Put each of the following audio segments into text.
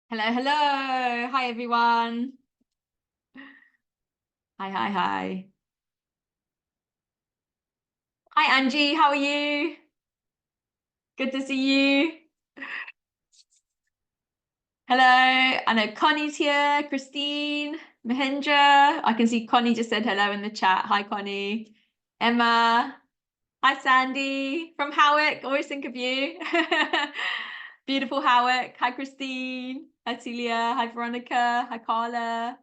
Hello, hello. Hi, everyone. Hi, hi, hi. Hi, Angie. How are you? Good to see you. Hello. I know Connie's here. Christine, Mahendra. I can see Connie just said hello in the chat. Hi, Connie. Emma. Hi, Sandy from Howick. Always think of you. Beautiful Howick. Hi, Christine. Hi, Celia. Hi, Veronica. Hi, Carla.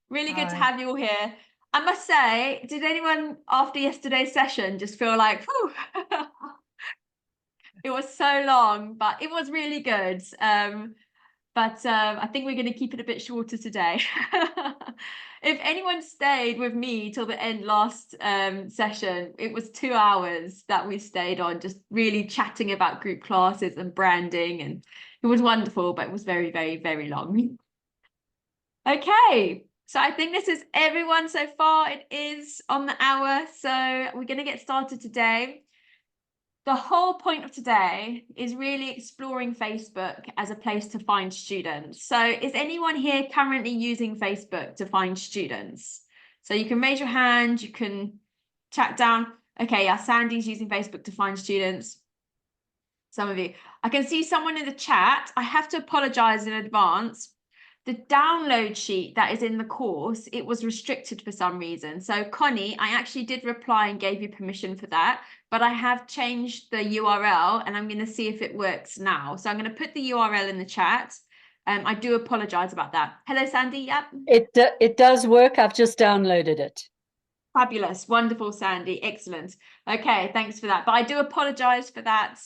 Really good to Hi. have you all here. I must say, did anyone after yesterday's session just feel like, whew, it was so long, but it was really good. But I think we're going to keep it a bit shorter today. If anyone stayed with me till the end last session, it was 2 hours that we stayed on, just really chatting about group classes and branding, and it was wonderful, but it was very, very, very long. Okay, so I think this is everyone so far. It is on the hour, so we're going to get started today. The whole point of today is really exploring Facebook as a place to find students. So is anyone here currently using Facebook to find students? So you can raise your hand, you can chat down. Okay, yeah, Sandy's using Facebook to find students. Some of you. I can see someone in the chat. I have to apologize in advance. The download sheet that is in the course, it was restricted for some reason. So Connie, I actually did reply and gave you permission for that, but I have changed the URL and I'm going to see if it works now. So I'm going to put the URL in the chat. I do apologize about that. Hello, Sandy. Yep. It does work. I've just downloaded it. Fabulous. Wonderful, Sandy. Excellent. Okay, thanks for that. But I do apologize for that.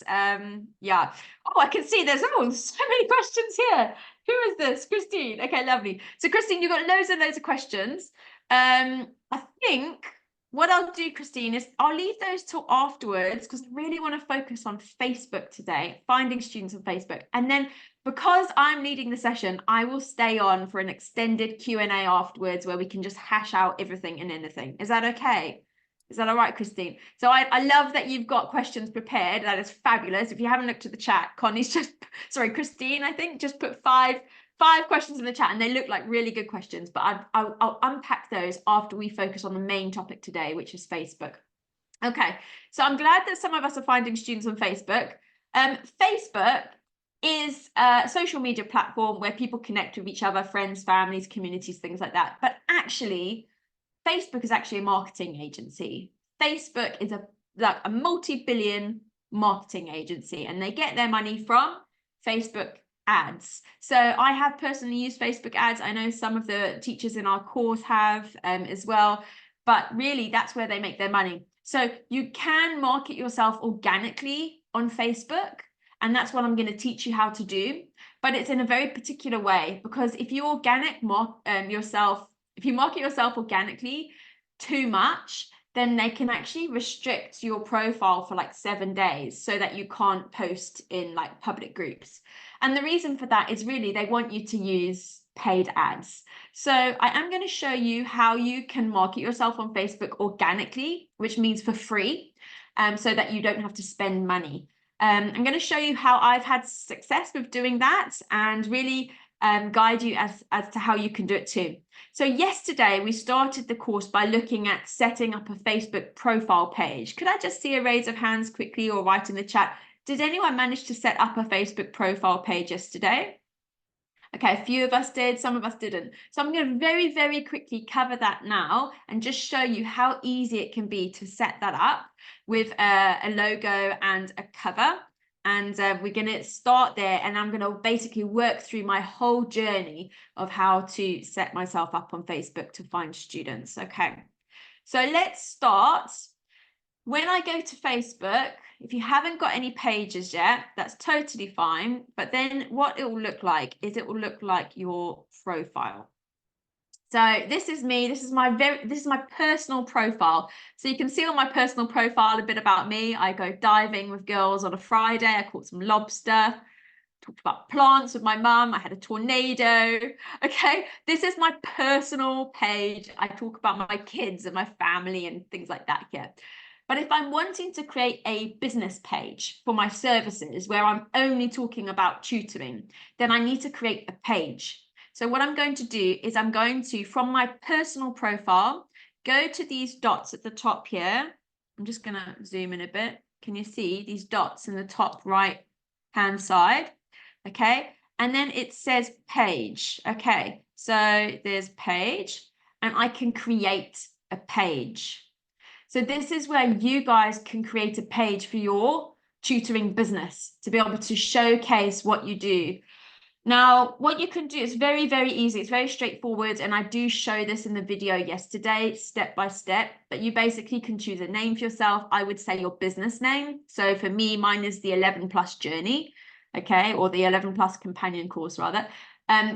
Yeah. Oh, I can see there's so many questions here. Who is this? Christine. Okay, lovely. So Christine, you've got loads and loads of questions. I think what I'll do, Christine, is I'll leave those till afterwards because I really want to focus on Facebook today, finding students on Facebook. And then because I'm leading the session, I will stay on for an extended Q&A afterwards where we can just hash out everything and anything. Is that okay? Is that all right, Christine? So I love that you've got questions prepared. That is fabulous. If you haven't looked at the chat, Connie's just, sorry, Christine, I think, just put five questions in the chat and they look like really good questions, but I'll unpack those after we focus on the main topic today, which is Facebook. Okay, so I'm glad that some of us are finding students on Facebook. Facebook is a social media platform where people connect with each other, friends, families, communities, things like that. But actually, Facebook is actually a marketing agency. Facebook is a multi-billion marketing agency, and they get their money from Facebook ads. So I have personally used Facebook ads. I know some of the teachers in our course have as well, but really that's where they make their money. So you can market yourself organically on Facebook, and that's what I'm going to teach you how to do. But it's in a very particular way, because if you if you market yourself organically too much, then they can actually restrict your profile for like 7 days so that you can't post in like public groups. And the reason for that is really they want you to use paid ads. So I am going to show you how you can market yourself on Facebook organically, which means for free, so that you don't have to spend money. I'm going to show you how I've had success with doing that and really guide you as to how you can do it too. So yesterday we started the course by looking at setting up a Facebook profile page. Could I just see a raise of hands quickly or write in the chat? Did anyone manage to set up a Facebook profile page yesterday? Okay, a few of us did, some of us didn't. So I'm going to very, very quickly cover that now and just show you how easy it can be to set that up with a logo and a cover. And we're going to start there, and I'm going to basically work through my whole journey of how to set myself up on Facebook to find students. Okay, so let's start. When I go to Facebook, if you haven't got any pages yet, that's totally fine. But then what it will look like is it will look like your profile. So this is me. This is my personal profile. So you can see on my personal profile a bit about me. I go diving with girls on a Friday. I caught some lobster. Talked about plants with my mum. I had a tornado. Okay, this is my personal page. I talk about my kids and my family and things like that here. But if I'm wanting to create a business page for my services where I'm only talking about tutoring, then I need to create a page. So what I'm going to do is I'm going to, from my personal profile, go to these dots at the top here. I'm just going to zoom in a bit. Can you see these dots in the top right hand side? Okay. And then it says page. Okay. So there's page, and I can create a page. So this is where you guys can create a page for your tutoring business to be able to showcase what you do. Now, what you can do is very, very easy. It's very straightforward. And I do show this in the video yesterday, step by step, but you basically can choose a name for yourself. I would say your business name. So for me, mine is the 11+ journey, okay, or the 11+ companion course rather.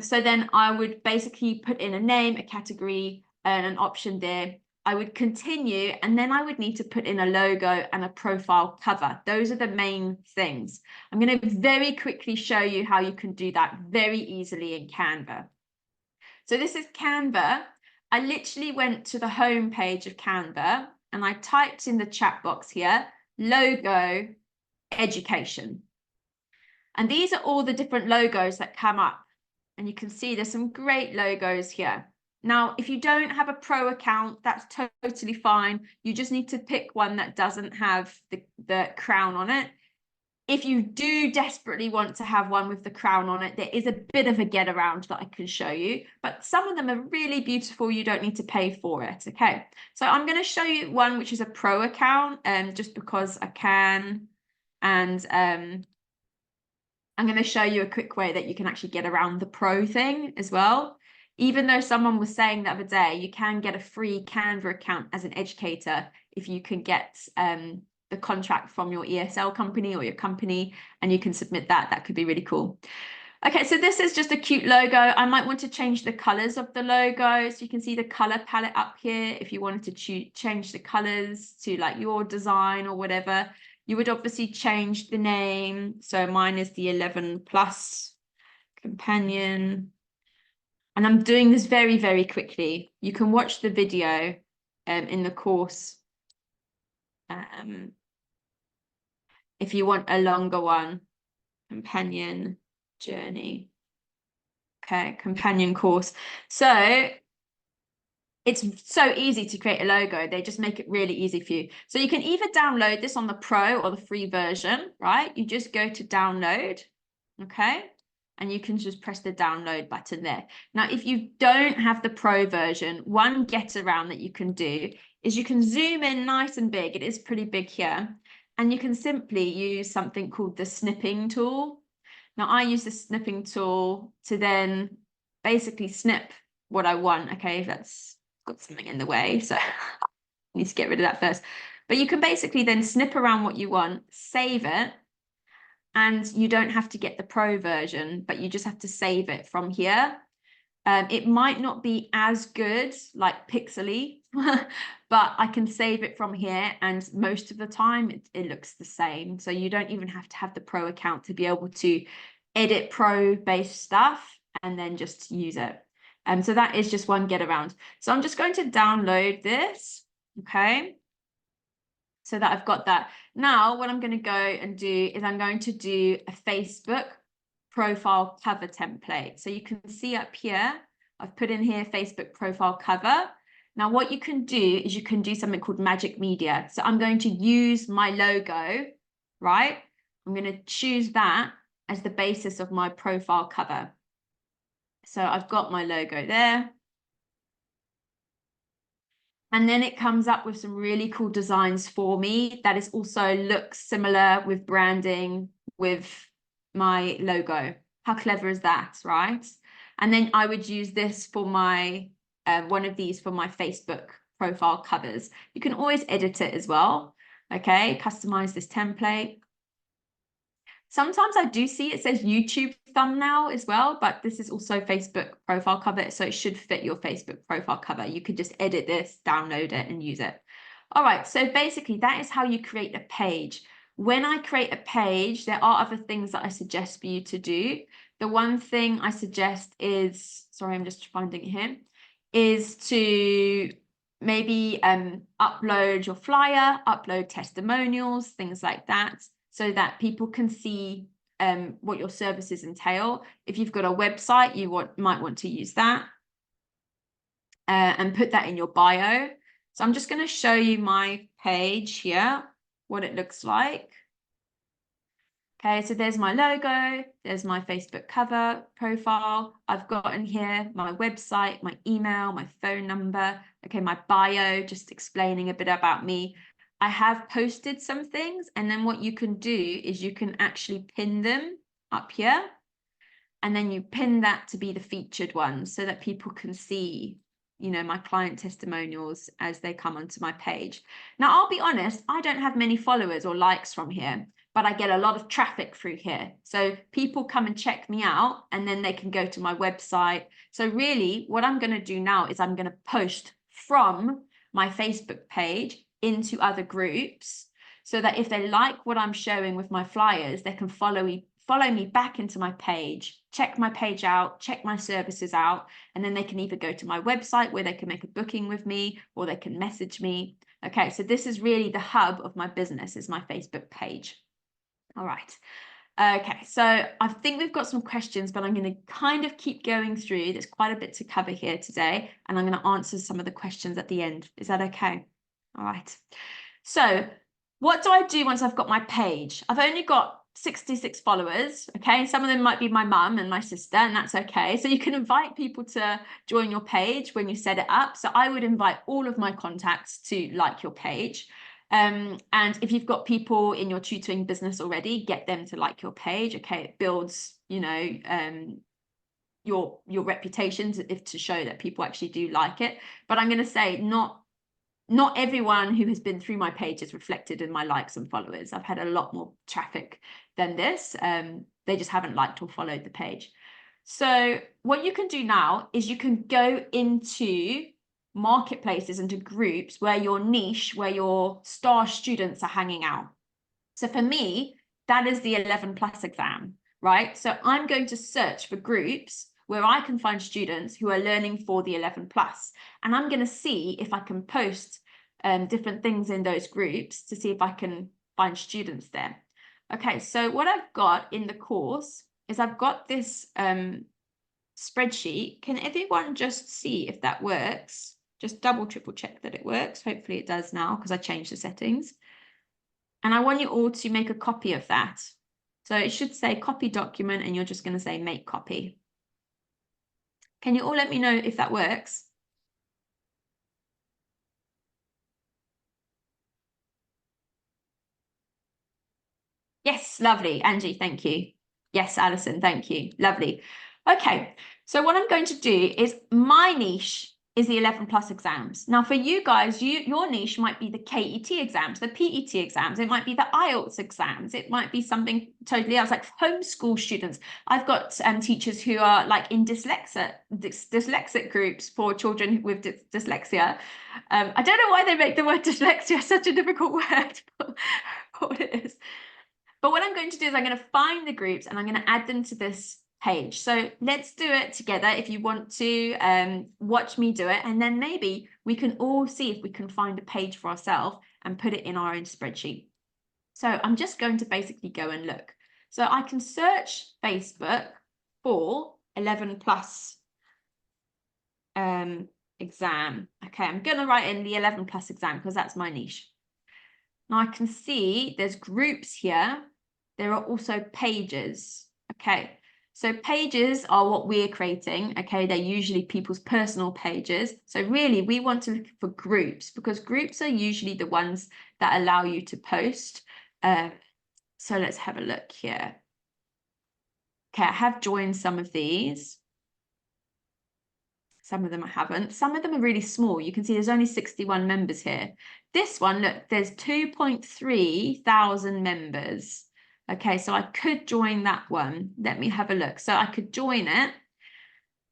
So then I would basically put in a name, a category, and an option there. I would continue, and then I would need to put in a logo and a profile cover. Those are the main things. I'm going to very quickly show you how you can do that very easily in Canva. So this is Canva. I literally went to the home page of Canva and I typed in the chat box here, logo education. And these are all the different logos that come up. And you can see there's some great logos here. Now, if you don't have a pro account, that's totally fine. You just need to pick one that doesn't have the crown on it. If you do desperately want to have one with the crown on it, there is a bit of a get around that I can show you, but some of them are really beautiful. You don't need to pay for it. Okay, so I'm going to show you one which is a pro account, just because I can, and I'm going to show you a quick way that you can actually get around the pro thing as well. Even though someone was saying the other day, you can get a free Canva account as an educator if you can get the contract from your ESL company or your company, and you can submit that. That could be really cool. Okay, so this is just a cute logo. I might want to change the colors of the logo. So you can see the color palette up here. If you wanted to change the colors to like your design or whatever, you would obviously change the name. So mine is the 11+ companion. And I'm doing this very, very quickly. You can watch the video in the course if you want a longer one. Companion journey. Okay, companion course. So it's so easy to create a logo. They just make it really easy for you. So you can either download this on the pro or the free version, right? You just go to download, okay? And you can just press the download button there. Now, if you don't have the pro version, one get around that you can do is you can zoom in nice and big. It is pretty big here. And you can simply use something called the snipping tool. Now, I use the snipping tool to then basically snip what I want. Okay, that's got something in the way, so I need to get rid of that first. But you can basically then snip around what you want, save it, and you don't have to get the pro version, but you just have to save it from here. It might not be as good, like pixely, but I can save it from here, and most of the time it looks the same. So you don't even have to have the pro account to be able to edit pro-based stuff and then just use it. So that is just one get around. So I'm just going to download this, okay? So that I've got that. Now, what I'm going to go and do is I'm going to do a Facebook profile cover template. So you can see up here, I've put in here Facebook profile cover. Now, what you can do is you can do something called magic media. So I'm going to use my logo, right? I'm going to choose that as the basis of my profile cover. So I've got my logo there. And then it comes up with some really cool designs for me that is also looks similar with branding with my logo. How clever is that, right? And then I would use this for my, one of these for my Facebook profile covers. You can always edit it as well. Okay, customize this template. Sometimes I do see it says YouTube thumbnail as well, but this is also Facebook profile cover, so it should fit your Facebook profile cover. You could just edit this, download it, and use it. All right, so basically that is how you create a page. When I create a page, there are other things that I suggest for you to do. The one thing I suggest is, sorry, I'm just finding it here, is to maybe upload your flyer, upload testimonials, things like that, so that people can see what your services entail. If you've got a website, you might want to use that and put that in your bio. So I'm just going to show you my page here, what it looks like. Okay, so there's my logo, there's my Facebook cover profile. I've got in here my website, my email, my phone number, okay, my bio, just explaining a bit about me. I have posted some things, and then what you can do is you can actually pin them up here, and then you pin that to be the featured ones so that people can see, you know, my client testimonials as they come onto my page. Now, I'll be honest, I don't have many followers or likes from here, but I get a lot of traffic through here. So people come and check me out, and then they can go to my website. So really what I'm going to do now is I'm going to post from my Facebook page into other groups, so that if they like what I'm showing with my flyers, they can follow me back into my page, check my page out, check my services out, and then they can either go to my website where they can make a booking with me, or they can message me. Okay, so this is really the hub of my business, is my Facebook page. All right. Okay, so I think we've got some questions, but I'm going to kind of keep going through. There's quite a bit to cover here today, and I'm going to answer some of the questions at the end. Is that okay? All right. So what do I do once I've got my page? I've only got 66 followers, okay? Some of them might be my mum and my sister, and that's okay. So you can invite people to join your page when you set it up. So I would invite all of my contacts to like your page. And if you've got people in your tutoring business already, get them to like your page. Okay, it builds, you know, your reputation to show that people actually do like it. But I'm going to say not everyone who has been through my page is reflected in my likes and followers. I've had a lot more traffic than this. They just haven't liked or followed the page. So what you can do now is you can go into marketplaces, into groups where your niche, where your star students are hanging out. So for me, that is the 11 plus exam, right? So I'm going to search for groups where I can find students who are learning for the 11 plus, and I'm going to see if I can post different things in those groups to see if I can find students there. Okay, so what I've got in the course is I've got this spreadsheet. Can everyone just see if that works? Just double, triple check that it works. Hopefully it does now, because I changed the settings. And I want you all to make a copy of that. So it should say copy document, and you're just going to say make copy. Can you all let me know if that works? Yes, lovely. Angie, thank you. Yes, Alison, thank you. Lovely. Okay, so what I'm going to do is my niche is the 11 plus exams. Now for you guys, your niche might be the KET exams, the PET exams. It might be the IELTS exams. It might be something totally else, like homeschool students. I've got teachers who are like in dyslexic groups for children with dyslexia. I don't know why they make the word dyslexia such a difficult word for what it is. But what I'm going to do is I'm going to find the groups and I'm going to add them to this page. So let's do it together if you want to watch me do it. And then maybe we can all see if we can find a page for ourselves and put it in our own spreadsheet. So I'm just going to basically go and look. So I can search Facebook for 11 plus exam. Okay, I'm going to write in the 11 plus exam because that's my niche. Now I can see there's groups here. There are also pages. Okay, so pages are what we're creating. Okay, they're usually people's personal pages. So really we want to look for groups, because groups are usually the ones that allow you to post. So let's have a look here. Okay, I have joined some of these. Some of them I haven't. Some of them are really small. You can see there's only 61 members here. This one, look, there's 2.3 thousand members. Okay, so I could join that one. Let me have a look. So I could join it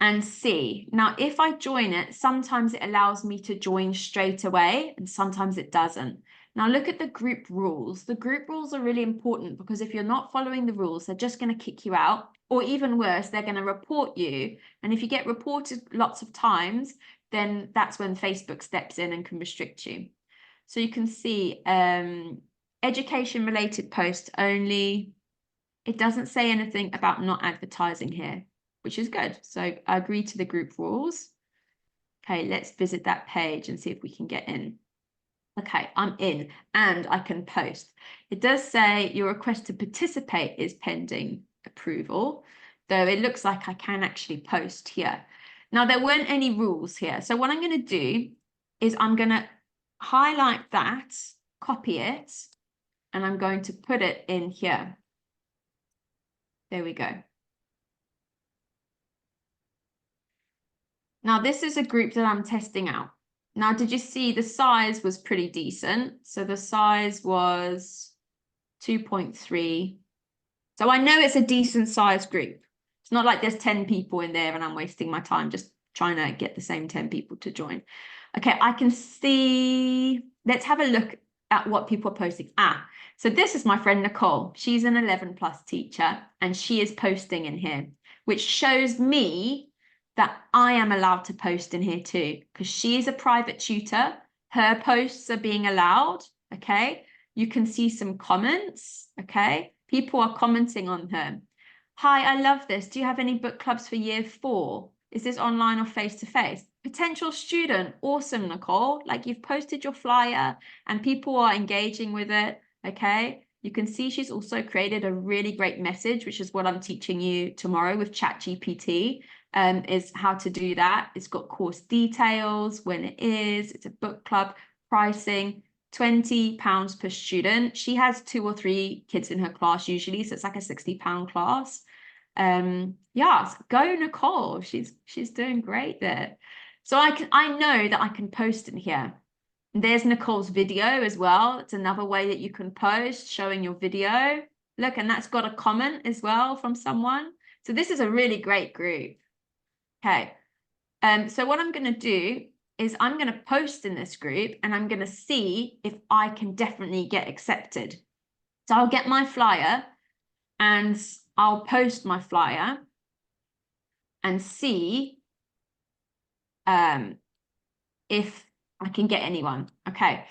and see. Now, if I join it, sometimes it allows me to join straight away, and sometimes it doesn't. Now, look at the group rules. The group rules are really important, because if you're not following the rules, they're just going to kick you out. Or even worse, they're going to report you. And if you get reported lots of times, then that's when Facebook steps in and can restrict you. So you can see education related posts only. It doesn't say anything about not advertising here, which is good. So I agree to the group rules. Okay, let's visit that page and see if we can get in. Okay, I'm in and I can post. It does say your request to participate is pending approval, though it looks like I can actually post here. Now, there weren't any rules here. So what I'm going to do is I'm going to highlight that, copy it, and I'm going to put it in here. There we go. Now, this is a group that I'm testing out. Now, did you see the size was pretty decent? So the size was 2.3. So I know it's a decent size group. It's not like there's 10 people in there and I'm wasting my time just trying to get the same 10 people to join. Okay, I can see, let's have a look at what people are posting. So this is my friend Nicole. She's an 11 plus teacher and she is posting in here, which shows me that I am allowed to post in here too, because she is a private tutor. Her posts are being allowed, okay? You can see some comments, okay? People are commenting on her. Hi, I love this. Do you have any book clubs for year 4? Is this online or face-to-face? Potential student, awesome, Nicole. Like you've posted your flyer and people are engaging with it, okay? You can see she's also created a really great message, which is what I'm teaching you tomorrow with ChatGPT. Is how to do that. It's got course details, when it is, it's a book club, pricing, £20 per student. She has 2 or 3 kids in her class usually, so it's like a £60 class. Yeah, go Nicole. She's doing great there. So I know that I can post in here. There's Nicole's video as well. It's another way that you can post, showing your video. Look, and that's got a comment as well from someone. So this is a really great group. Okay, so what I'm going to do is I'm going to post in this group and I'm going to see if I can definitely get accepted. So I'll get my flyer and I'll post my flyer and see if I can get anyone. Okay.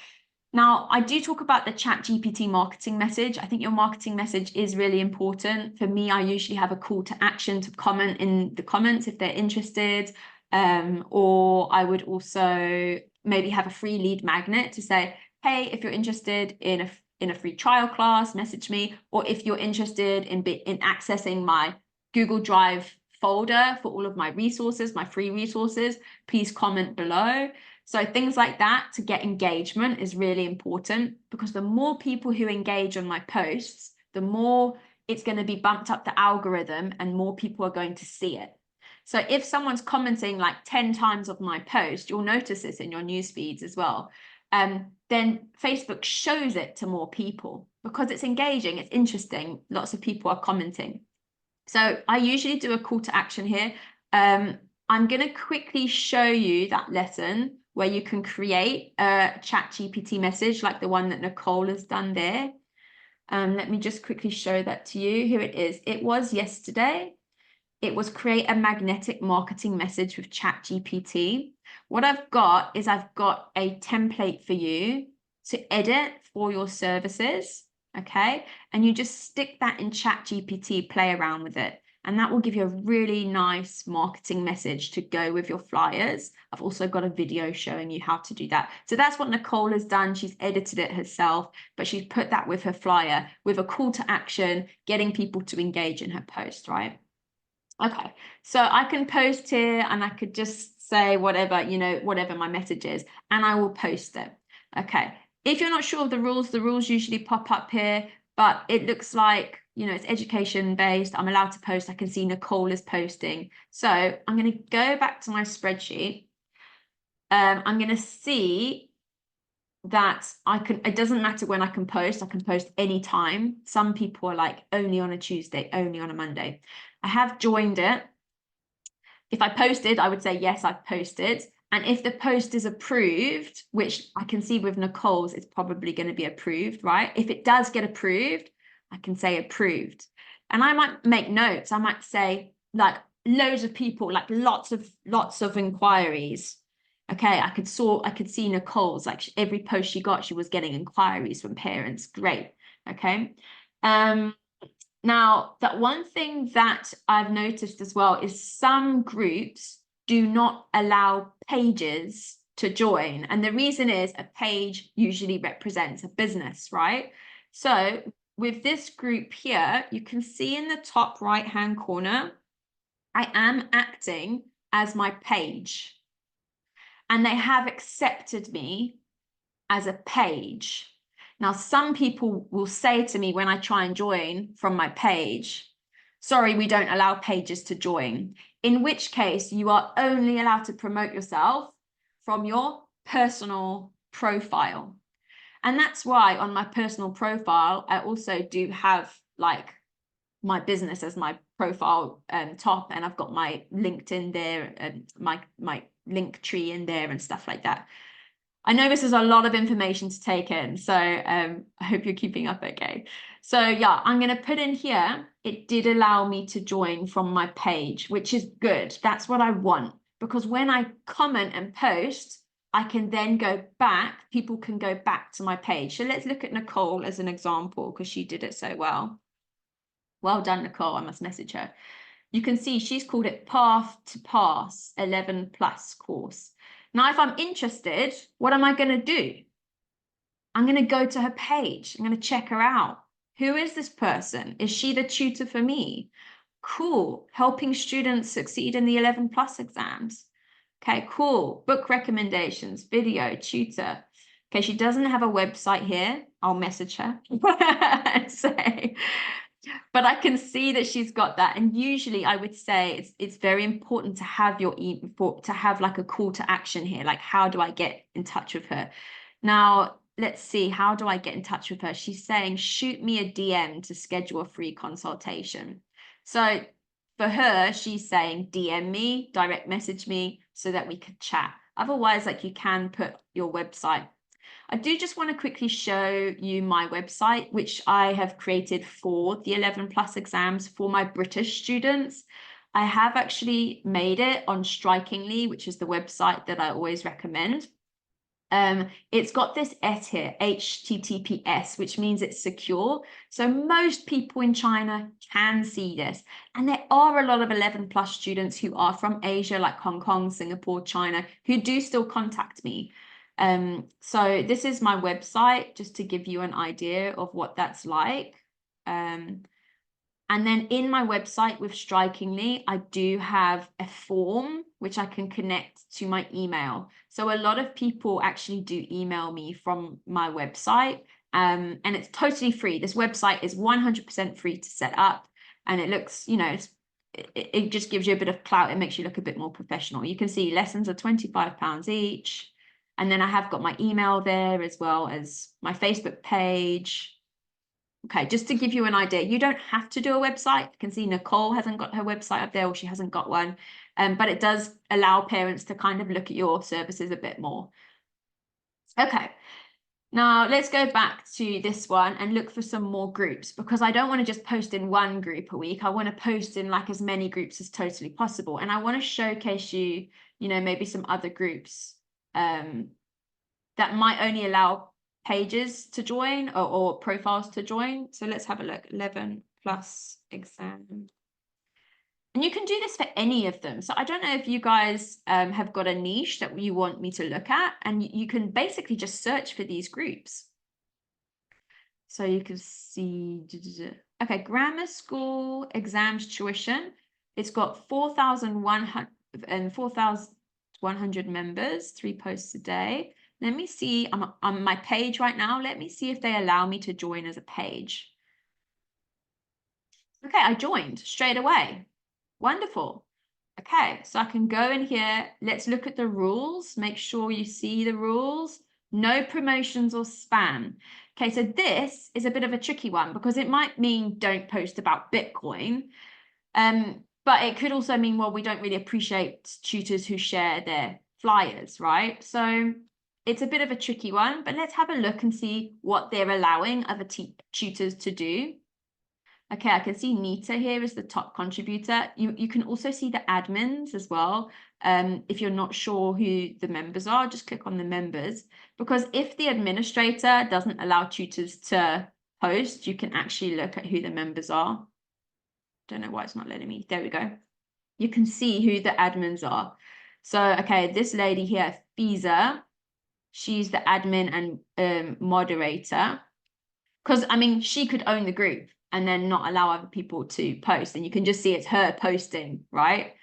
Now, I do talk about the ChatGPT marketing message. I think your marketing message is really important. For me, I usually have a call to action to comment in the comments if they're interested. Or I would also maybe have a free lead magnet to say, hey, if you're interested in a free trial class, message me. Or if you're interested in accessing my Google Drive folder for all of my resources, my free resources, please comment below. So things like that to get engagement is really important, because the more people who engage on my posts, the more it's going to be bumped up the algorithm and more people are going to see it. So if someone's commenting like 10 times of my post, you'll notice this in your news feeds as well. Then Facebook shows it to more people because it's engaging, it's interesting. Lots of people are commenting. So I usually do a call to action here. I'm going to quickly show you that lesson where you can create a ChatGPT message like the one that Nicole has done there. Let me just quickly show that to you. Here it is. It was yesterday. It was create a magnetic marketing message with ChatGPT. What I've got is I've got a template for you to edit for your services, okay? And you just stick that in ChatGPT, play around with it. And that will give you a really nice marketing message to go with your flyers. I've also got a video showing you how to do that. So that's what Nicole has done. She's edited it herself, but she's put that with her flyer with a call to action, getting people to engage in her post, right? Okay, so I can post here and I could just say whatever, you know, whatever my message is, and I will post it. Okay, if you're not sure of the rules usually pop up here, but it looks like, you know, it's education based. I'm allowed to post. I can see Nicole is posting. So I'm going to go back to my spreadsheet. I'm going to see that I can, it doesn't matter when I can post anytime. Some people are like only on a Tuesday, only on a Monday. I have joined it. If I posted, I would say, yes, I've posted. And if the post is approved, which I can see with Nicole's, it's probably going to be approved, right? If it does get approved, I can say approved. And I might make notes. I might say like loads of people, like lots of inquiries. Okay, I could see Nicole's, like every post she got, she was getting inquiries from parents. Great. Okay. Now, that one thing that I've noticed as well is some groups do not allow pages to join. And the reason is a page usually represents a business, right? So with this group here, you can see in the top right-hand corner, I am acting as my page. And they have accepted me as a page. Now, some people will say to me when I try and join from my page, sorry, we don't allow pages to join, in which case you are only allowed to promote yourself from your personal profile. And that's why on my personal profile, I also do have like my business as my profile top, and I've got my LinkedIn there and my link tree in there and stuff like that. I know this is a lot of information to take in, so I hope you're keeping up okay. So yeah, I'm going to put in here, it did allow me to join from my page, which is good. That's what I want, because when I comment and post, I can then go back, people can go back to my page. So let's look at Nicole as an example, because she did it so well. Well done, Nicole, I must message her. You can see she's called it Path to Pass 11 Plus course. Now, if I'm interested, what am I going to do? I'm going to go to her page. I'm going to check her out. Who is this person? Is she the tutor for me? Cool. Helping students succeed in the 11 plus exams. Okay, cool. Book recommendations, video, tutor. Okay, she doesn't have a website here. I'll message her and say, but I can see that she's got that. And usually I would say it's very important to have to have like a call to action here. Like, how do I get in touch with her? Now, let's see, how do I get in touch with her? She's saying, shoot me a DM to schedule a free consultation. So for her, she's saying, DM me, direct message me so that we could chat. Otherwise, like, you can put your website. I do just want to quickly show you my website, which I have created for the 11 plus exams for my British students. I have actually made it on Strikingly, which is the website that I always recommend. It's got this S here, HTTPS, which means it's secure. So most people in China can see this. And there are a lot of 11 plus students who are from Asia, like Hong Kong, Singapore, China, who do still contact me. So this is my website, just to give you an idea of what that's like. And then in my website with Strikingly, I do have a form which I can connect to my email. So a lot of people actually do email me from my website, and it's totally free. This website is 100% free to set up, and it looks, you know, it just gives you a bit of clout. It makes you look a bit more professional. You can see lessons are £25 each. And then I have got my email there, as well as my Facebook page. Okay, just to give you an idea, you don't have to do a website. You can see Nicole hasn't got her website up there, or she hasn't got one. But it does allow parents to kind of look at your services a bit more. Okay, now let's go back to this one and look for some more groups, because I don't want to just post in one group a week. I want to post in like as many groups as totally possible. And I want to showcase you, you know, maybe some other groups that might only allow pages to join or profiles to join. So let's have a look. 11 plus exam. And you can do this for any of them. So I don't know if you guys have got a niche that you want me to look at, and you can basically just search for these groups. So you can see, okay, grammar school exams tuition. It's got 4,100 members, 3 posts a day. Let me see, I'm on my page right now. Let me see if they allow me to join as a page. Okay, I joined straight away. Wonderful. Okay, so I can go in here. Let's look at the rules. Make sure you see the rules. No promotions or spam. Okay, so this is a bit of a tricky one, because it might mean don't post about Bitcoin. But it could also mean, well, we don't really appreciate tutors who share their flyers, right? So it's a bit of a tricky one, but let's have a look and see what they're allowing other tutors to do. Okay, I can see Nita here is the top contributor. You can also see the admins as well. If you're not sure who the members are, just click on the members, because if the administrator doesn't allow tutors to post, you can actually look at who the members are. Don't know why it's not letting me. There we go. You can see who the admins are. So, okay, this lady here, Fiza, she's the admin and moderator. Because, I mean, she could own the group and then not allow other people to post. And you can just see it's her posting, right?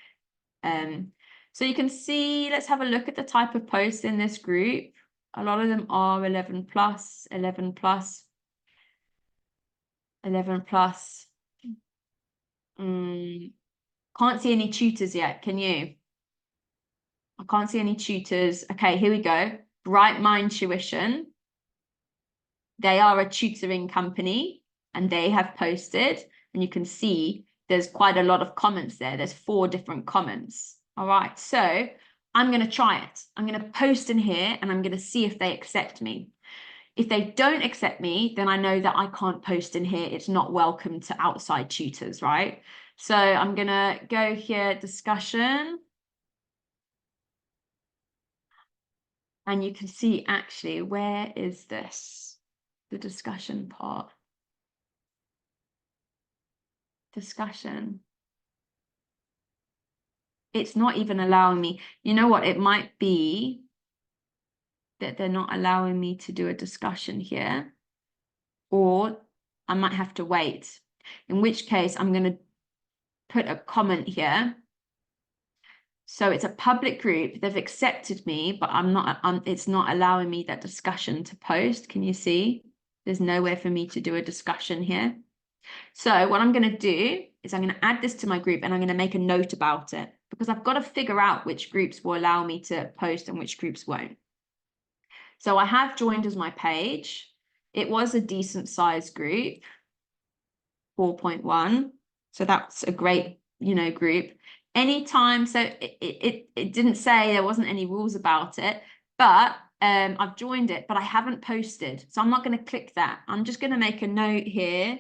So you can see, let's have a look at the type of posts in this group. A lot of them are 11 plus, 11 plus, 11 plus. Can't see any tutors yet, can you? I can't see any tutors. Okay, here we go. Bright Mind Tuition. They are a tutoring company and they have posted, and you can see there's quite a lot of comments there. There's 4 different comments. All right, so I'm going to try it. I'm going to post in here and I'm going to see if they accept me. If they don't accept me, then I know that I can't post in here. It's not welcome to outside tutors, right? So I'm going to go here, discussion. And you can see actually, where is this? The discussion part. Discussion. It's not even allowing me. You know what? It might be that they're not allowing me to do a discussion here, or I might have to wait, in which case I'm going to put a comment here. So it's a public group. They've accepted me, but it's not allowing me that discussion to post. Can you see? There's nowhere for me to do a discussion here. So what I'm going to do is I'm going to add this to my group and I'm going to make a note about it, because I've got to figure out which groups will allow me to post and which groups won't. So I have joined as my page. It was a decent size group, 4.1. So that's a great, group. Anytime, so it didn't say, there wasn't any rules about it, but I've joined it, but I haven't posted. So I'm not going to click that. I'm just going to make a note here.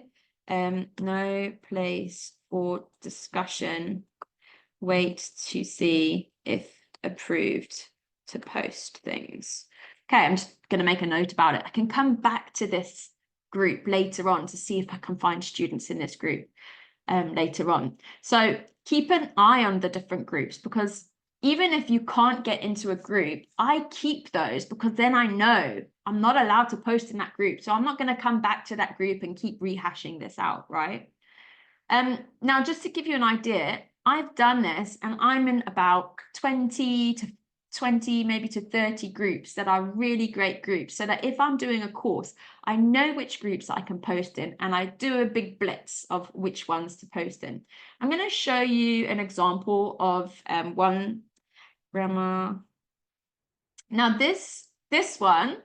No place for discussion. Wait to see if approved to post things. Okay, I'm just going to make a note about it. I can come back to this group later on to see if I can find students in this group later on. So keep an eye on the different groups, because even if you can't get into a group, I keep those, because then I know I'm not allowed to post in that group. So I'm not going to come back to that group and keep rehashing this out, right? Now, just to give you an idea, I've done this and I'm in about 20 maybe to 30 groups that are really great groups, so that if I'm doing a course, I know which groups I can post in, and I do a big blitz of which ones to post in. I'm going to show you an example of one grammar. Now this Facebook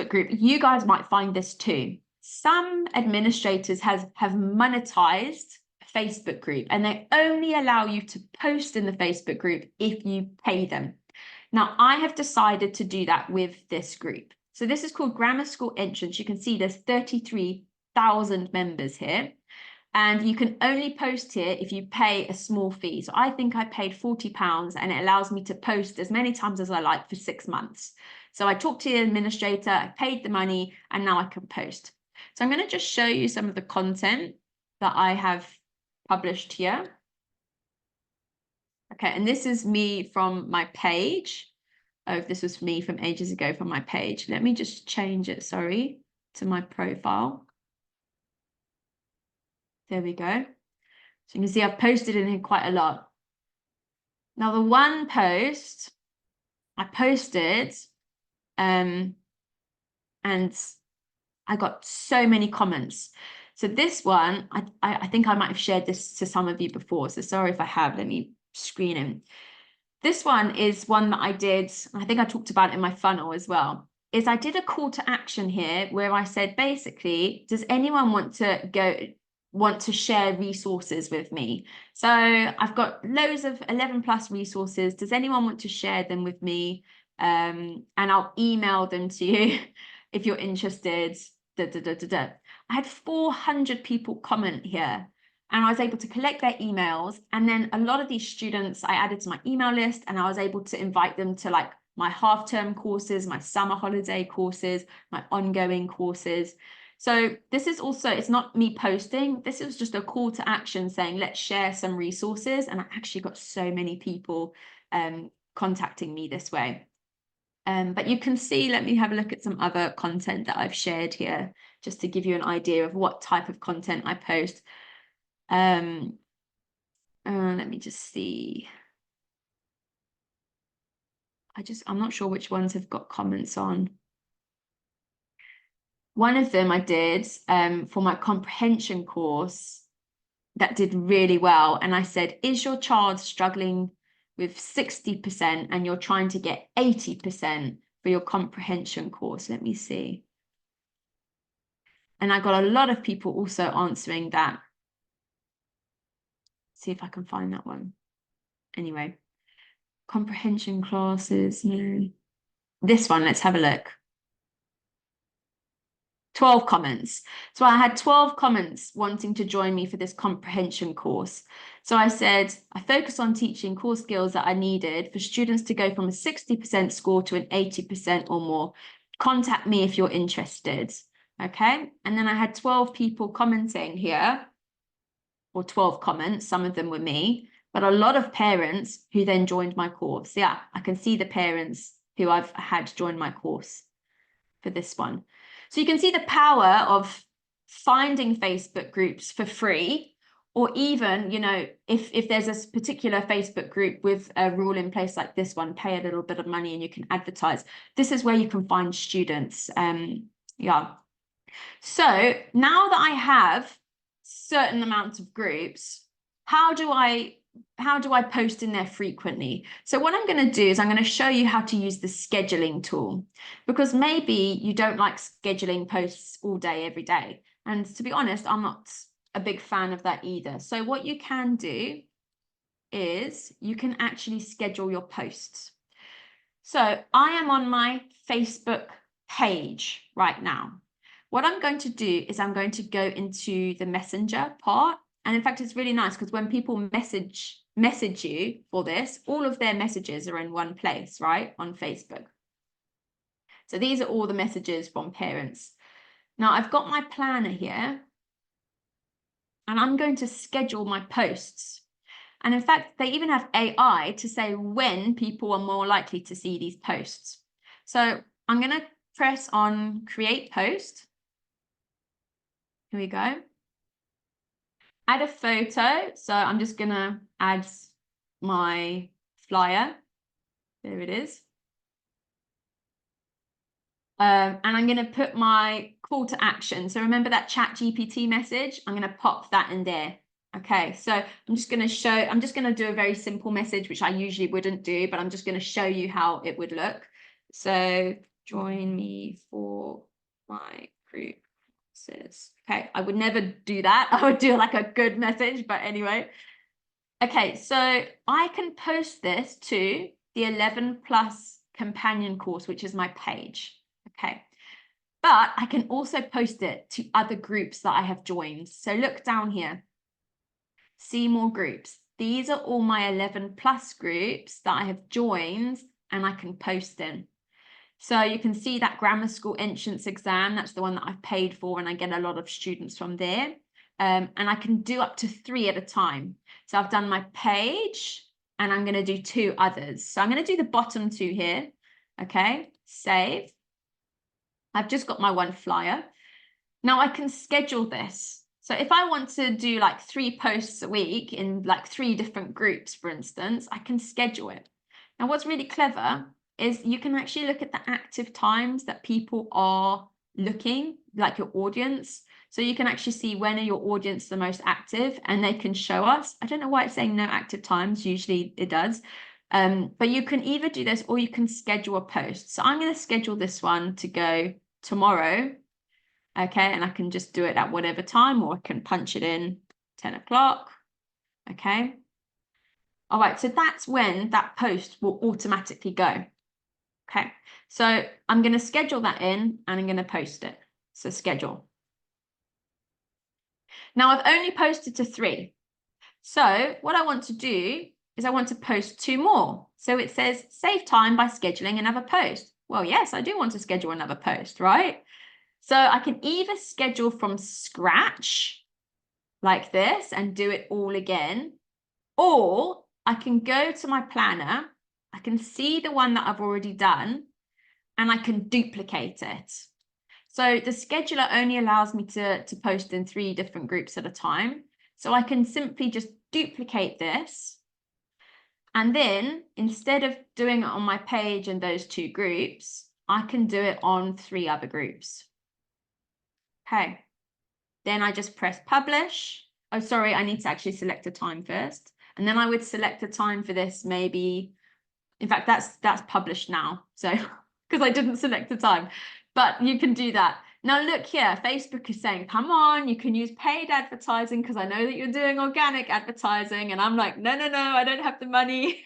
group, you guys might find this too. Some administrators have monetized a Facebook group, and they only allow you to post in the Facebook group if you pay them. Now, I have decided to do that with this group. So this is called Grammar School Entrance. You can see there's 33,000 members here, and you can only post here if you pay a small fee. So I think I paid £40, and it allows me to post as many times as I like for 6 months. So I talked to the administrator, I paid the money, and now I can post. So I'm going to just show you some of the content that I have published here. Okay, and this is me from my page. Oh, this was me from ages ago from my page. Let me just change it, sorry, to my profile. There we go. So you can see I've posted in here quite a lot. Now the one post I posted, and I got so many comments. So this one, I think I might have shared this to some of you before. So sorry if I have, let me screen in. This one is one that I did, I think I talked about it in my funnel as well, is I did a call to action here where I said, basically, does anyone want to share resources with me? So I've got loads of 11 plus resources. Does anyone want to share them with me? And I'll email them to you if you're interested. I had 400 people comment here, and I was able to collect their emails. And then a lot of these students I added to my email list, and I was able to invite them to like my half-term courses, my summer holiday courses, my ongoing courses. So this is also, it's not me posting, this is just a call to action saying, let's share some resources. And I actually got so many people contacting me this way. But you can see, let me have a look at some other content that I've shared here, just to give you an idea of what type of content I post. Let me just see. I'm not sure which ones have got comments on. One of them I did for my comprehension course that did really well. And I said, is your child struggling with 60% and you're trying to get 80% for your comprehension course? Let me see. And I got a lot of people also answering that. See if I can find that one. Anyway, comprehension classes. No. This one, let's have a look. 12 comments. So I had 12 comments wanting to join me for this comprehension course. So I said, I focus on teaching core skills that are needed for students to go from a 60% score to an 80% or more. Contact me if you're interested. Okay. And then I had 12 people commenting here, or 12 comments. Some of them were me, but a lot of parents who then joined my course. Yeah, I can see the parents who I've had join my course for this one. So you can see the power of finding Facebook groups for free, or even, you know, if there's a particular Facebook group with a rule in place like this one, pay a little bit of money and you can advertise. This is where you can find students. Yeah. So now that I have certain amounts of groups, how do I post in there frequently? So what I'm going to do is I'm going to show you how to use the scheduling tool, because maybe you don't like scheduling posts all day, every day. And to be honest, I'm not a big fan of that either. So what you can do is you can actually schedule your posts. So I am on my Facebook page right now. What I'm going to do is I'm going to go into the messenger part. And in fact, it's really nice because when people message you for this, all of their messages are in one place, right, on Facebook. So these are all the messages from parents. Now I've got my planner here, and I'm going to schedule my posts. And in fact, they even have AI to say when people are more likely to see these posts. So I'm going to press on create post. Here we go. Add a photo. So I'm just going to add my flyer. There it is. And I'm going to put my call to action. So remember that ChatGPT message? I'm going to pop that in there. Okay, so I'm just going to do a very simple message, which I usually wouldn't do, but I'm just going to show you how it would look. So join me for my group classes. Okay, I would never do that. I would do like a good message, but anyway. Okay, so I can post this to the 11 plus companion course, which is my page. Okay, but I can also post it to other groups that I have joined. So look down here. See more groups. These are all my 11 plus groups that I have joined and I can post in. So you can see that grammar school entrance exam, that's the one that I've paid for, and I get a lot of students from there. And I can do up to 3 at a time. So I've done my page and I'm going to do 2 others. So I'm going to do the bottom 2 here. Okay, save. I've just got my 1 flyer. Now I can schedule this. So if I want to do like 3 posts a week in like 3 different groups, for instance, I can schedule it. Now what's really clever is you can actually look at the active times that people are looking, like your audience. So you can actually see when are your audience the most active, and they can show us. I don't know why it's saying no active times. Usually it does. But you can either do this or you can schedule a post. So I'm going to schedule this one to go tomorrow. Okay, and I can just do it at whatever time, or I can punch it in 10 o'clock. Okay. All right, so that's when that post will automatically go. Okay, so I'm going to schedule that in and I'm going to post it. So schedule. Now I've only posted to 3. So what I want to do is I want to post 2 more. So it says save time by scheduling another post. Well, yes, I do want to schedule another post, right? So I can either schedule from scratch like this and do it all again, or I can go to my planner, I can see the one that I've already done, and I can duplicate it. So the scheduler only allows me to post in 3 different groups at a time. So I can simply just duplicate this. And then instead of doing it on my page in those 2 groups, I can do it on 3 other groups. Okay. Then I just press publish. Oh, sorry, I need to actually select a time first. And then I would select a time for this, maybe, in fact, that's published now. So, because I didn't select the time, but you can do that. Now look here, Facebook is saying, come on, you can use paid advertising because I know that you're doing organic advertising. And I'm like, no, I don't have the money.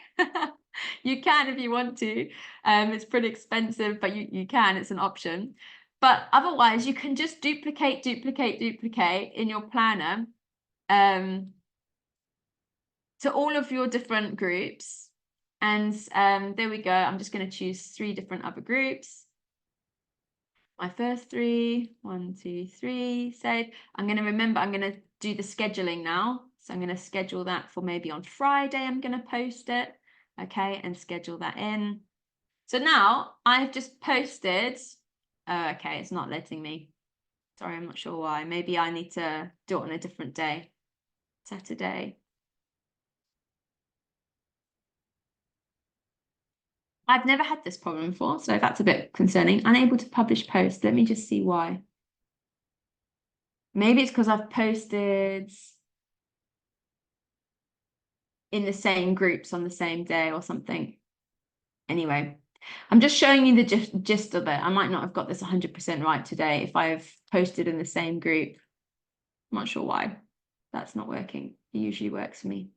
You can if you want to. It's pretty expensive, but you can, it's an option. But otherwise, you can just duplicate in your planner to all of your different groups. And there we go. I'm just going to choose 3 different other groups. My first 3, 1, 2, 3, save. I'm going to do the scheduling now. So I'm going to schedule that for maybe on Friday. I'm going to post it. Okay, and schedule that in. So now I've just posted. Oh, okay, it's not letting me. Sorry, I'm not sure why. Maybe I need to do it on a different day. Saturday. I've never had this problem before, so that's a bit concerning. Unable to publish posts. Let me just see why. Maybe it's because I've posted in the same groups on the same day or something. Anyway, I'm just showing you the gist of it. I might not have got this 100% right today if I've posted in the same group. I'm not sure why that's not working. It usually works for me.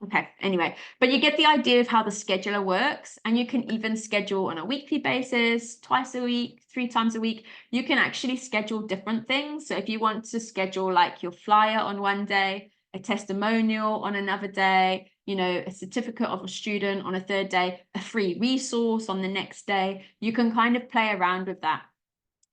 Okay, anyway, but you get the idea of how the scheduler works, and you can even schedule on a weekly basis, twice a week, 3 times a week. You can actually schedule different things. So if you want to schedule like your flyer on one day, a testimonial on another day, you know, a certificate of a student on a 3rd day, a free resource on the next day, you can kind of play around with that.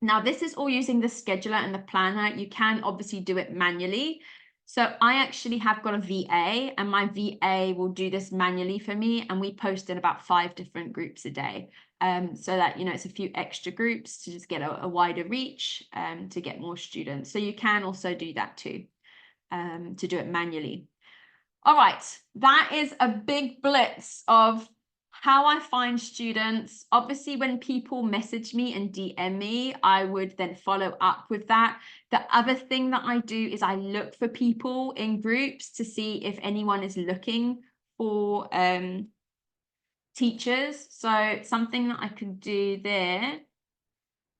Now, this is all using the scheduler and the planner. You can obviously do it manually. So I actually have got a VA, and my VA will do this manually for me. And we post in about 5 different groups a day. So that, you know, it's a few extra groups to just get a wider reach, to get more students. So you can also do that too, to do it manually. All right, that is a big blitz of how I find students. Obviously, when people message me and DM me, I would then follow up with that. The other thing that I do is I look for people in groups to see if anyone is looking for teachers. So something that I can do there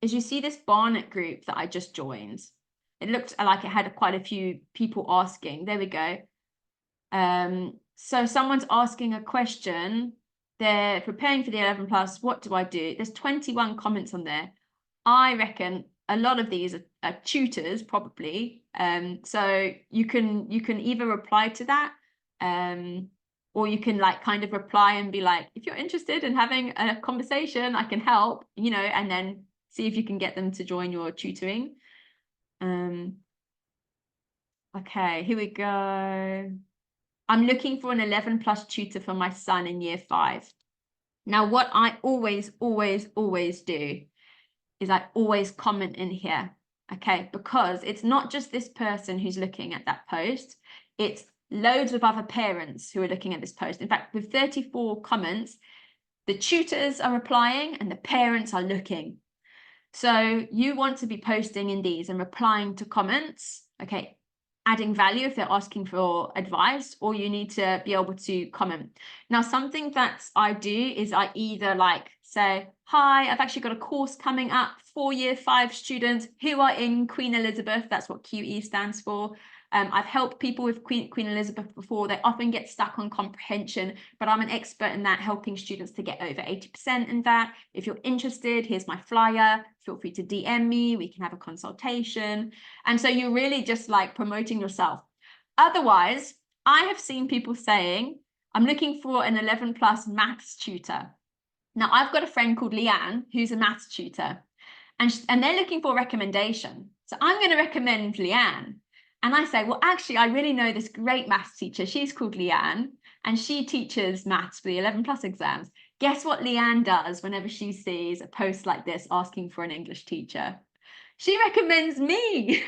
is, you see this Barnet group that I just joined. It looked like it had quite a few people asking. There we go. So someone's asking a question. They're preparing for the 11 plus. What do I do? There's 21 comments on there. I reckon a lot of these are tutors probably. So you can either reply to that, or you can like kind of reply and be like, if you're interested in having a conversation, I can help, you know, and then see if you can get them to join your tutoring. Okay, here we go. I'm looking for an 11 plus tutor for my son in year 5. Now, what I always do is I always comment in here, okay? Because it's not just this person who's looking at that post, it's loads of other parents who are looking at this post. In fact, with 34 comments, the tutors are replying and the parents are looking. So you want to be posting in these and replying to comments, okay? Adding value if they're asking for advice, or you need to be able to comment. Now, something that I do is I either like say, hi, I've actually got a course coming up for year 5 students who are in Queen Elizabeth. That's what QE stands for. I've helped people with Queen Elizabeth before. They often get stuck on comprehension, but I'm an expert in that, helping students to get over 80% in that. If you're interested, here's my flyer. Feel free to DM me. We can have a consultation. And so you're really just like promoting yourself. Otherwise, I have seen people saying, I'm looking for an 11+ maths tutor. Now, I've got a friend called Leanne, who's a maths tutor, and they're looking for a recommendation. So I'm going to recommend Leanne. And I say, well, actually, I really know this great maths teacher. She's called Leanne, and she teaches maths for the 11+ exams. Guess what Leanne does whenever she sees a post like this asking for an English teacher? She recommends me.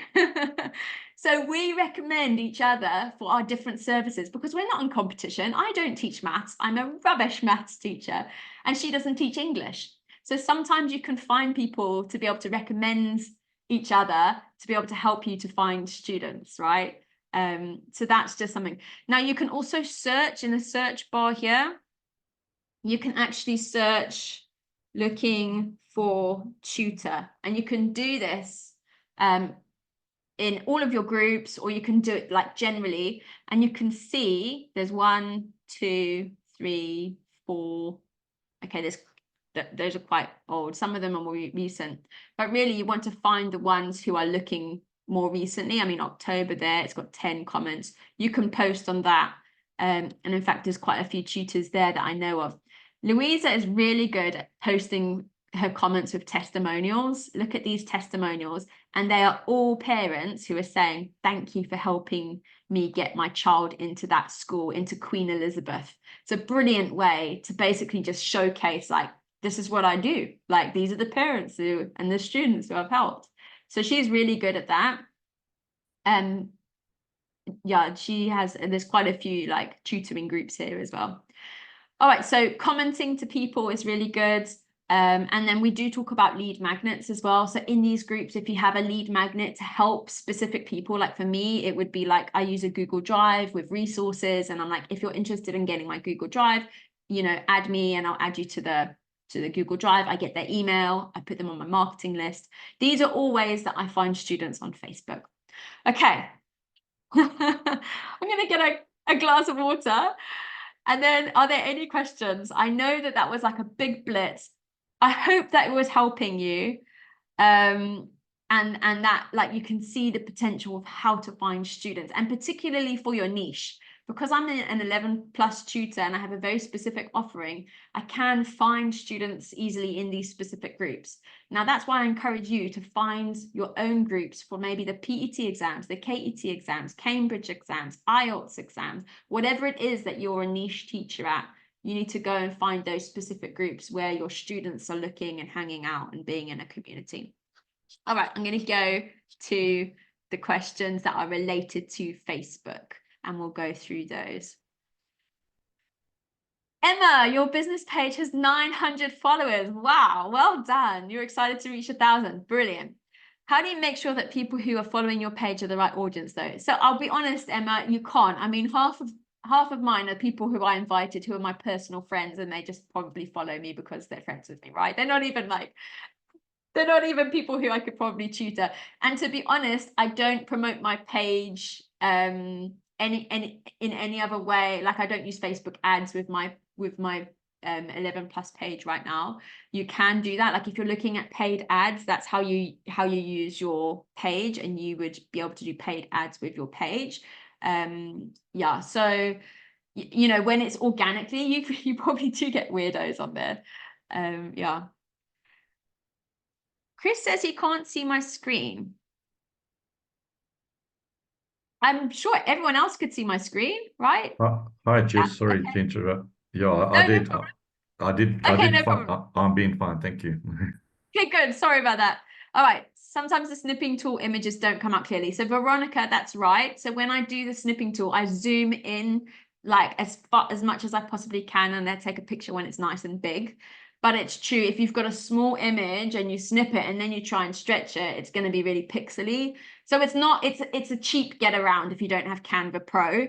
So we recommend each other for our different services because we're not in competition. I don't teach maths. I'm a rubbish maths teacher, and she doesn't teach English. So sometimes you can find people to be able to recommend each other to be able to help you to find students, right? So that's just something. Now you can also search in the search bar here. You can actually search looking for tutor, and you can do this in all of your groups, or you can do it like generally, and you can see there's 1, 2, 3, 4. Okay, those are quite old. Some of them are more recent, but really you want to find the ones who are looking more recently. I mean, October there, it's got 10 comments. You can post on that. And in fact, there's quite a few tutors there that I know of. Louisa is really good at posting her comments with testimonials. Look at these testimonials, and they are all parents who are saying, thank you for helping me get my child into that school, into Queen Elizabeth. It's a brilliant way to basically just showcase, like, this is what I do. Like, these are the parents who and the students who I've helped. So she's really good at that. Yeah, she has, and there's quite a few like tutoring groups here as well. All right, so commenting to people is really good. And then we do talk about lead magnets as well. So in these groups, if you have a lead magnet to help specific people, like for me, it would be like I use a Google Drive with resources, and I'm like, if you're interested in getting my Google Drive, you know, add me and I'll add you to the Google Drive. I get their email, I put them on my marketing list. These are all ways that I find students on Facebook. Okay. I'm going to get a glass of water. And then, are there any questions? I know that that was like a big blitz. I hope that it was helping you. And that like you can see the potential of how to find students, and particularly for your niche. Because I'm an 11+ tutor and I have a very specific offering, I can find students easily in these specific groups. Now, that's why I encourage you to find your own groups for maybe the PET exams, the KET exams, Cambridge exams, IELTS exams, whatever it is that you're a niche teacher at. You need to go and find those specific groups where your students are looking and hanging out and being in a community. All right, I'm going to go to the questions that are related to Facebook, and we'll go through those. Emma, your business page has 900 followers. Wow, well done. You're excited to reach 1,000. Brilliant. How do you make sure that people who are following your page are the right audience, though? So I'll be honest, Emma, you can't. I mean, half of mine are people who I invited who are my personal friends, and they just probably follow me because they're friends with me, right? They're not even people who I could probably tutor. And to be honest, I don't promote my page in any other way. Like, I don't use Facebook ads with my 11+ page right now. You can do that. Like, if you're looking at paid ads, that's how you use your page, and you would be able to do paid ads with your page. Yeah, so you know, when it's organically, you probably do get weirdos on there. Yeah. Chris says he can't see my screen. I'm sure everyone else could see my screen, right? Hi, Jess. Yeah, Sorry okay. to interrupt. Yeah, No, no problem. I Okay, did no fine. problem. I'm being fine. Thank you. Okay, good. Sorry about that. All right. Sometimes the snipping tool images don't come up clearly. So Veronica, that's right. So when I do the snipping tool, I zoom in like as much as I possibly can, and then take a picture when it's nice and big. But it's true, if you've got a small image and you snip it and then you try and stretch it, it's going to be really pixely. So it's a cheap get around if you don't have Canva Pro.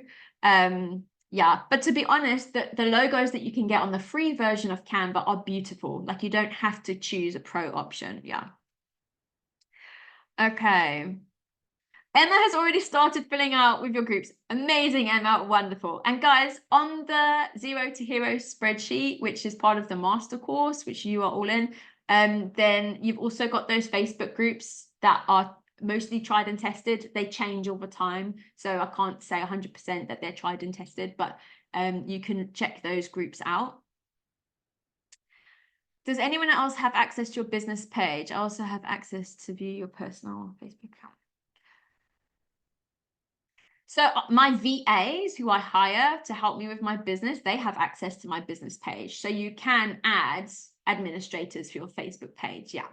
Yeah, but to be honest, the logos that you can get on the free version of Canva are beautiful. Like, you don't have to choose a pro option. Yeah. Okay. Emma has already started filling out with your groups. Amazing, Emma. Wonderful. And guys, on the Zero to Hero spreadsheet, which is part of the master course, which you are all in, then you've also got those Facebook groups that are mostly tried and tested. They change all the time, so I can't say 100% that they're tried and tested, but you can check those groups out. Does anyone else have access to your business page? I also have access to view your personal Facebook account. So my VAs who I hire to help me with my business, they have access to my business page. So you can add administrators for your Facebook page. Yeah.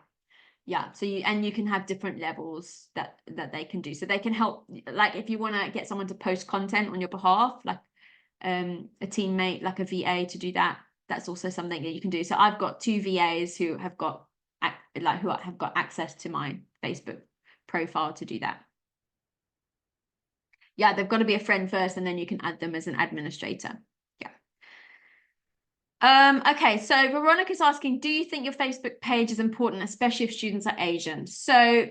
So you can have different levels that they can do. So they can help, like if you want to get someone to post content on your behalf, like a teammate, like a VA to do that, that's also something that you can do. So I've got 2 VAs who have got access to my Facebook profile to do that. Yeah, they've got to be a friend first, and then you can add them as an administrator. Yeah. Okay, so Veronica's asking, do you think your Facebook page is important, especially if students are Asian? So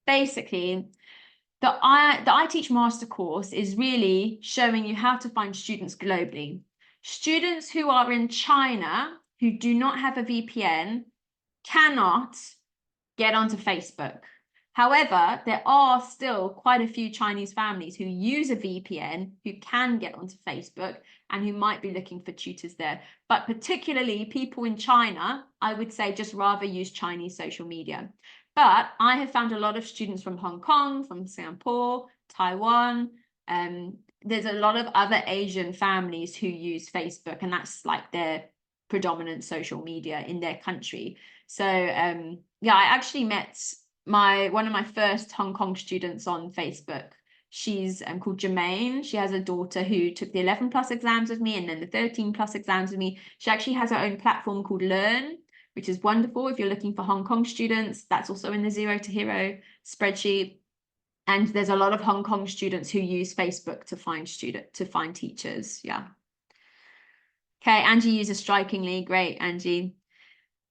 basically, the ITEACH master course is really showing you how to find students globally. Students who are in China who do not have a VPN cannot get onto Facebook. However, there are still quite a few Chinese families who use a VPN who can get onto Facebook and who might be looking for tutors there. But particularly people in China, I would say just rather use Chinese social media. But I have found a lot of students from Hong Kong, from Singapore, Taiwan. There's a lot of other Asian families who use Facebook, and that's like their predominant social media in their country. So yeah, I actually met one of my first Hong Kong students on Facebook. She's called Jermaine. She has a daughter who took the 11+ exams with me and then the 13+ exams with me. She actually has her own platform called Learn, which is wonderful if you're looking for Hong Kong students. That's also in the Zero to Hero spreadsheet. And there's a lot of Hong Kong students who use Facebook to find teachers. Yeah. Okay, Angie uses Strikingly. Great, Angie.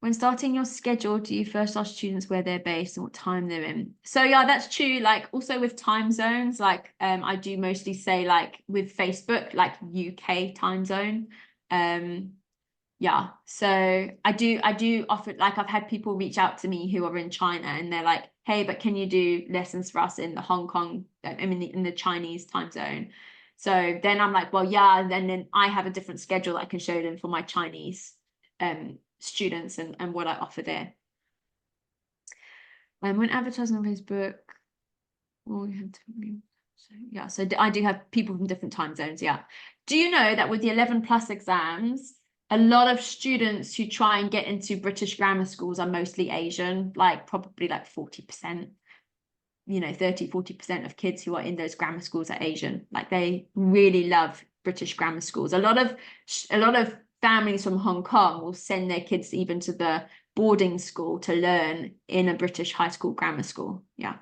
When starting your schedule, do you first ask students where they're based and what time they're in? So yeah, that's true. Like also with time zones, like I do mostly say like with Facebook, like UK time zone. Yeah, so I do often, like I've had people reach out to me who are in China and they're like, hey, but can you do lessons for us in the Hong Kong, I mean in the Chinese time zone? So then I'm like, well, yeah, and then I have a different schedule I can show them for my Chinese students and what I offer there. When advertising on Facebook, well, we have to, so yeah, so I do have people from different time zones. Yeah. Do you know that with the 11+ exams, a lot of students who try and get into British grammar schools are mostly Asian, like probably like 40%, 30-40% of kids who are in those grammar schools are Asian. Like they really love British grammar schools. A lot of families from Hong Kong will send their kids even to the boarding school to learn in a British high school grammar school. Yeah.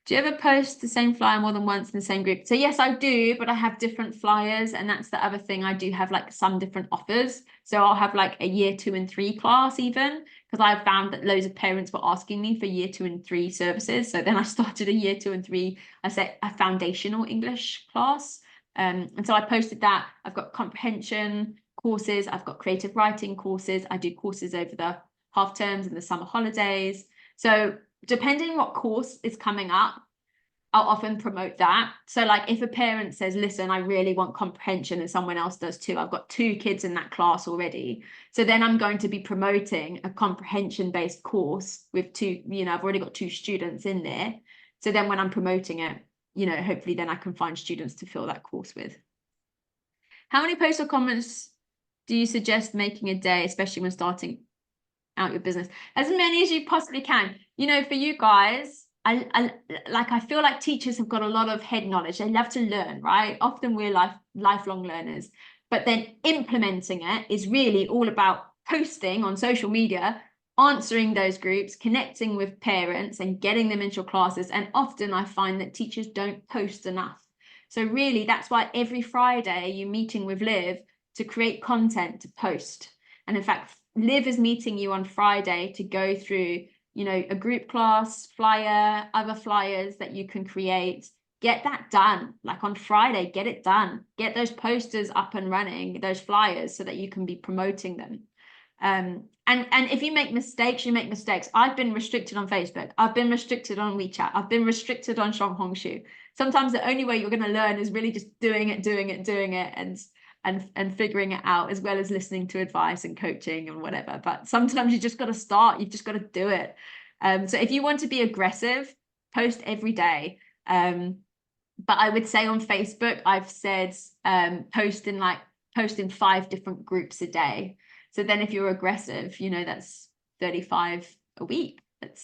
Do you ever post the same flyer more than once in the same group? So yes, I do, but I have different flyers, and that's the other thing. I do have like some different offers. So I'll have like a year 2 and 3 class even, because I've found that loads of parents were asking me for year 2 and 3 services. So then I started a year 2 and 3, I said a foundational English class. And so I posted that. I've got comprehension courses. I've got creative writing courses. I do courses over the half terms and the summer holidays. So depending what course is coming up, I'll often promote that. So like if a parent says, listen, I really want comprehension and someone else does too, I've got 2 kids in that class already. So then I'm going to be promoting a comprehension-based course with 2, I've already got 2 students in there. So then when I'm promoting it, hopefully then I can find students to fill that course with. How many posts or comments do you suggest making a day, especially when starting out your business? As many as you possibly can. For you guys, I feel like teachers have got a lot of head knowledge. They love to learn, right? Often we're lifelong learners, but then implementing it is really all about posting on social media, answering those groups, connecting with parents and getting them into your classes. And often I find that teachers don't post enough. So really that's why every Friday you're meeting with Liv to create content to post. And in fact, Liv is meeting you on Friday to go through you know, a group class flyer, other flyers that you can create. Get that done. Like on Friday, get it done. Get those posters up and running, those flyers, so that you can be promoting them. And if you make mistakes, you make mistakes. I've been restricted on Facebook. I've been restricted on WeChat. I've been restricted on Shongshu. Sometimes the only way you're going to learn is really just doing it, and figuring it out, as well as listening to advice and coaching and whatever. But sometimes you just got to start. You've just got to do it. So if you want to be aggressive, post every day. But I would say on Facebook, I've said post in 5 different groups a day. So then if you're aggressive, you know, that's 35 a week.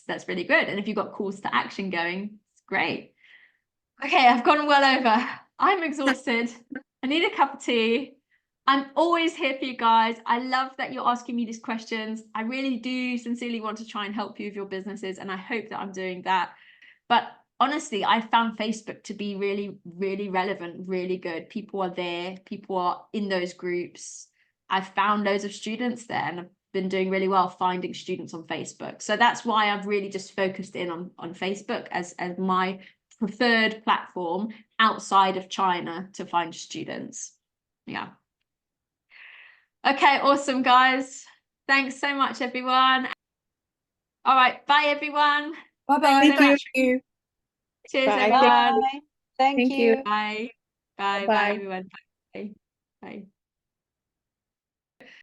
That's really good. And if you've got calls to action going, it's great. Okay, I've gone well over. I'm exhausted. I need a cup of tea. I'm always here for you guys. I love that you're asking me these questions. I really do sincerely want to try and help you with your businesses, and I hope that I'm doing that. But honestly, I found Facebook to be really, really relevant, really good. People are there. People are in those groups. I've found loads of students there, and I've been doing really well finding students on Facebook. So that's why I've really just focused in on Facebook as my preferred platform outside of China to find students. Yeah. Okay, awesome, guys. Thanks so much, everyone. All right, bye, everyone. Bye-bye. Thanks so much. Thank you. Cheers, Bye. everyone. Bye. Thank Thank you. you. Bye. Bye, Bye. everyone. Bye. Bye.